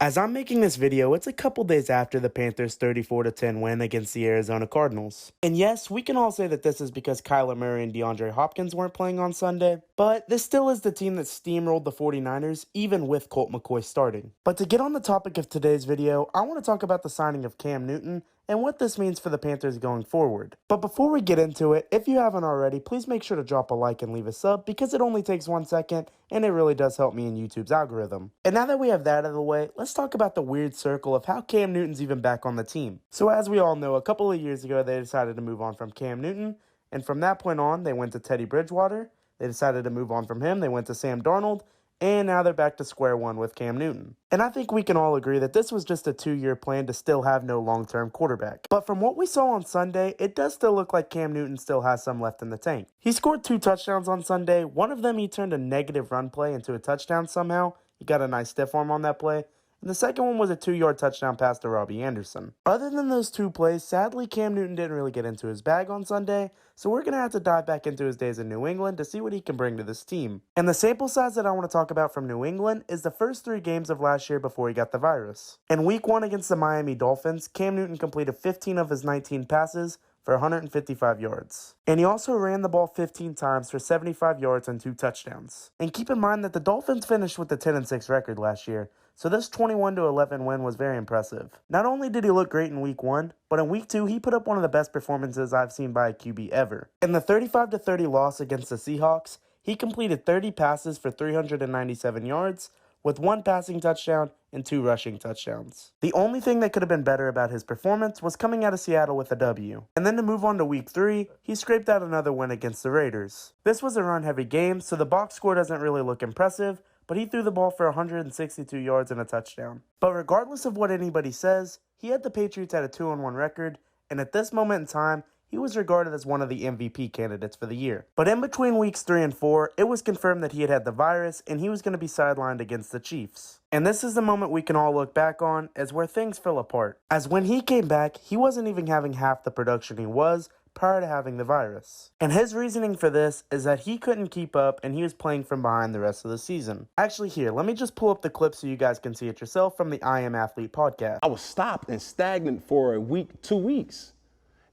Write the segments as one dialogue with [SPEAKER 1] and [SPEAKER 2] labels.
[SPEAKER 1] As I'm making this video, it's a couple days after the Panthers' 34-10 win against the Arizona Cardinals. And yes, we can all say that this is because Kyler Murray and DeAndre Hopkins weren't playing on Sunday, but this still is the team that steamrolled the 49ers, even with Colt McCoy starting. But to get on the topic of today's video, I want to talk about the signing of Cam Newton and what this means for the Panthers going forward. But before we get into it, if you haven't already, please make sure to drop a like and leave a sub because it only takes 1 second and it really does help me in YouTube's algorithm. And now that we have that out of the way, let's talk about the weird circle of how Cam Newton's even back on the team. So as we all know, a couple of years ago they decided to move on from Cam Newton, and from that point on they went to Teddy Bridgewater. They decided to move on from him, they went to Sam Darnold, and now they're back to square one with Cam Newton. And I think we can all agree that this was just a 2-year plan to still have no long-term quarterback. But from what we saw on Sunday, it does still look like Cam Newton still has some left in the tank. He scored 2 touchdowns on Sunday. One of them he turned a negative run play into a touchdown somehow. He got a nice stiff arm on that play. And the second one was a 2-yard touchdown pass to Robbie Anderson. Other than those 2 plays, sadly Cam Newton didn't really get into his bag on Sunday, so we're going to have to dive back into his days in New England to see what he can bring to this team. And the sample size that I want to talk about from New England is the first 3 games of last year before he got the virus. In Week 1 against the Miami Dolphins, Cam Newton completed 15 of his 19 passes for 155 yards. And he also ran the ball 15 times for 75 yards and 2 touchdowns. And keep in mind that the Dolphins finished with a 10-6 record last year, so this 21-11 win was very impressive. Not only did he look great in Week 1, but in Week 2 he put up one of the best performances I've seen by a QB ever. In the 35-30 loss against the Seahawks, he completed 30 passes for 397 yards, with 1 passing touchdown and 2 rushing touchdowns. The only thing that could have been better about his performance was coming out of Seattle with a W. And then to move on to Week 3, he scraped out another win against the Raiders. This was a run-heavy game, so the box score doesn't really look impressive, but he threw the ball for 162 yards and a touchdown. But regardless of what anybody says, he had the Patriots at a 2-1 record, and at this moment in time, he was regarded as one of the MVP candidates for the year. But in between weeks 3 and 4, it was confirmed that he had the virus and he was going to be sidelined against the Chiefs. And this is the moment we can all look back on as where things fell apart. As when he came back, he wasn't even having half the production he was prior to having the virus. And his reasoning for this is that he couldn't keep up and he was playing from behind the rest of the season. Actually here, let me just pull up the clip so you guys can see it yourself from the I Am Athlete podcast.
[SPEAKER 2] I was stopped and stagnant for a week, 2 weeks.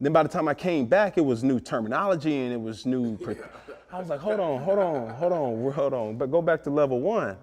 [SPEAKER 2] Then by the time I came back, it was new terminology and it was new. I was like, hold on, but go back to level 1.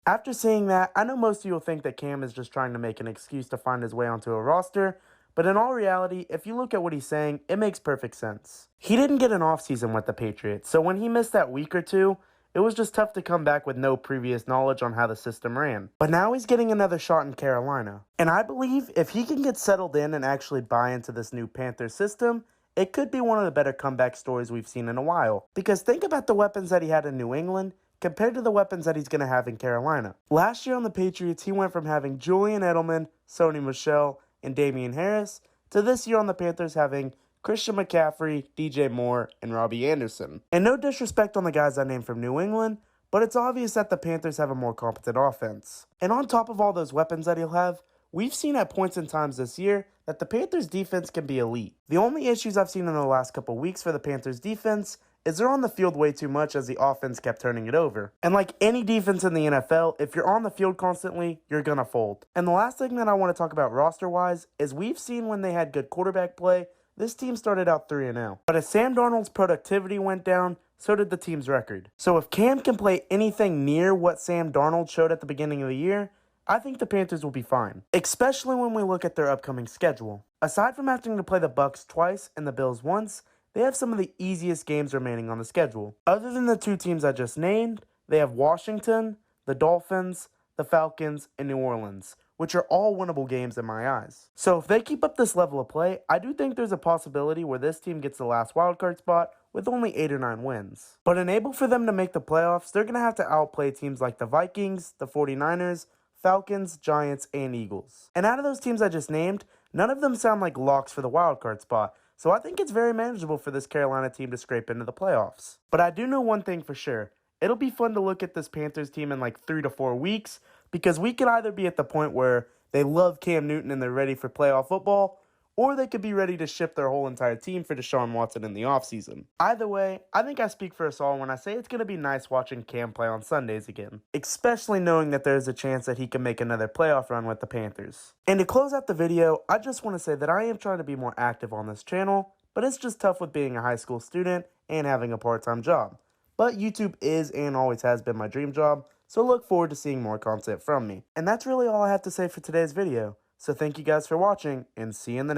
[SPEAKER 1] After seeing that, I know most of you will think that Cam is just trying to make an excuse to find his way onto a roster, but in all reality, if you look at what he's saying, it makes perfect sense. He didn't get an offseason with the Patriots, so when he missed that week or 2, it was just tough to come back with no previous knowledge on how the system ran. But now he's getting another shot in Carolina. And I believe if he can get settled in and actually buy into this new Panthers system, it could be one of the better comeback stories we've seen in a while. Because think about the weapons that he had in New England compared to the weapons that he's going to have in Carolina. Last year on the Patriots, he went from having Julian Edelman, Sony Michel, and Damian Harris to this year on the Panthers having Christian McCaffrey, DJ Moore, and Robbie Anderson. And no disrespect on the guys I named from New England, but it's obvious that the Panthers have a more competent offense. And on top of all those weapons that he'll have, we've seen at points in times this year that the Panthers defense can be elite. The only issues I've seen in the last couple weeks for the Panthers defense is they're on the field way too much as the offense kept turning it over. And like any defense in the NFL, if you're on the field constantly, you're gonna fold. And the last thing that I want to talk about roster-wise is we've seen when they had good quarterback play, this team started out 3-0. But as Sam Darnold's productivity went down, so did the team's record. So if Cam can play anything near what Sam Darnold showed at the beginning of the year, I think the Panthers will be fine, especially when we look at their upcoming schedule. Aside from having to play the Bucs twice and the Bills once, they have some of the easiest games remaining on the schedule. Other than the 2 teams I just named, they have Washington, the Dolphins, the Falcons, and New Orleans, which are all winnable games in my eyes. So if they keep up this level of play, I do think there's a possibility where this team gets the last wildcard spot with only 8 or 9 wins. But enable for them to make the playoffs, they're going to have to outplay teams like the Vikings, the 49ers, Falcons, Giants, and Eagles. And out of those teams I just named, none of them sound like locks for the wildcard spot, so I think it's very manageable for this Carolina team to scrape into the playoffs. But I do know one thing for sure. It'll be fun to look at this Panthers team in like 3 to 4 weeks, because we could either be at the point where they love Cam Newton and they're ready for playoff football, or they could be ready to ship their whole entire team for Deshaun Watson in the offseason. Either way, I think I speak for us all when I say it's going to be nice watching Cam play on Sundays again, especially knowing that there's a chance that he can make another playoff run with the Panthers. And to close out the video, I just want to say that I am trying to be more active on this channel, but it's just tough with being a high school student and having a part-time job. But YouTube is and always has been my dream job, so look forward to seeing more content from me. And that's really all I have to say for today's video. So thank you guys for watching, and see you in the next